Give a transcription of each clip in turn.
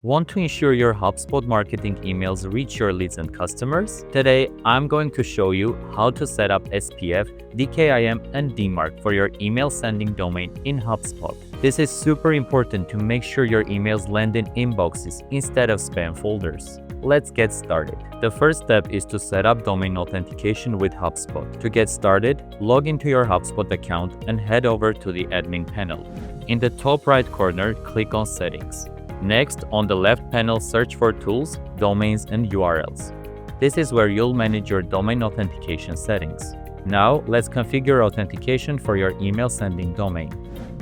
Want to ensure your HubSpot marketing emails reach your leads and customers? Today, I'm going to show you how to set up SPF, DKIM, and DMARC for your email sending domain in HubSpot. This is super important to make sure your emails land in inboxes instead of spam folders. Let's get started. The first step is to set up domain authentication with HubSpot. To get started, log into your HubSpot account and head over to the admin panel. In the top right corner, click on Settings. Next, on the left panel, search for Tools, Domains, and URLs. This is where you'll manage your domain authentication settings. Now, let's configure authentication for your email sending domain.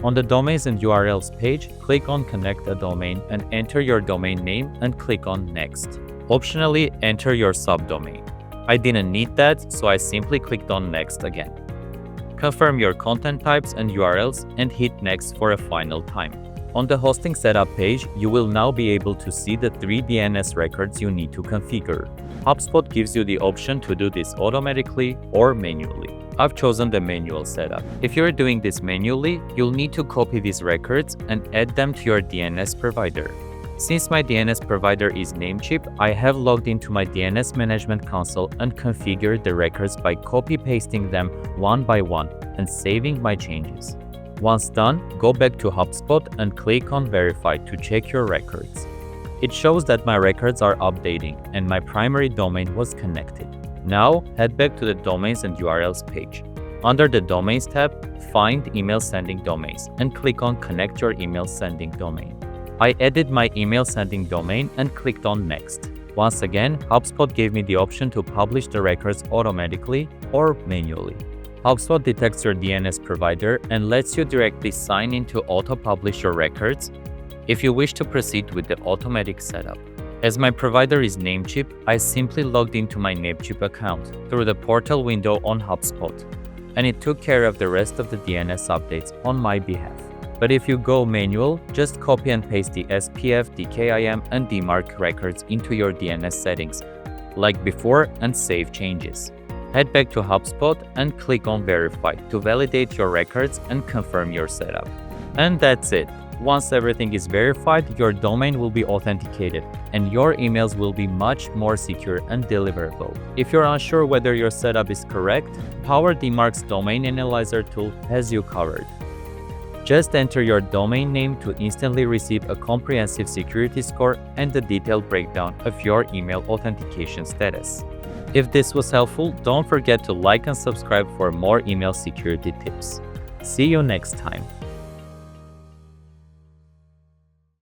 On the Domains and URLs page, click on Connect a Domain and enter your domain name and click on Next. Optionally, enter your subdomain. I didn't need that, so I simply clicked on Next again. Confirm your content types and URLs and hit Next for a final time. On the hosting setup page, you will now be able to see the 3 DNS records you need to configure. HubSpot gives you the option to do this automatically or manually. I've chosen the manual setup. If you're doing this manually, you'll need to copy these records and add them to your DNS provider. Since my DNS provider is Namecheap, I have logged into my DNS management console and configured the records by copy-pasting them one by one and saving my changes. Once done, go back to HubSpot and click on Verify to check your records. It shows that my records are updating and my primary domain was connected. Now, head back to the Domains and URLs page. Under the Domains tab, find Email Sending Domains and click on Connect your email sending domain. I added my email sending domain and clicked on Next. Once again, HubSpot gave me the option to publish the records automatically or manually. HubSpot detects your DNS provider and lets you directly sign in to auto-publish your records if you wish to proceed with the automatic setup. As my provider is Namecheap, I simply logged into my Namecheap account through the portal window on HubSpot, and it took care of the rest of the DNS updates on my behalf. But if you go manual, just copy and paste the SPF, DKIM, and DMARC records into your DNS settings, like before, and save changes. Head back to HubSpot and click on Verify to validate your records and confirm your setup. And that's it. Once everything is verified, your domain will be authenticated and your emails will be much more secure and deliverable. If you're unsure whether your setup is correct, PowerDMARC's Domain Analyzer tool has you covered. Just enter your domain name to instantly receive a comprehensive security score and a detailed breakdown of your email authentication status. If this was helpful, don't forget to like and subscribe for more email security tips. See you next time.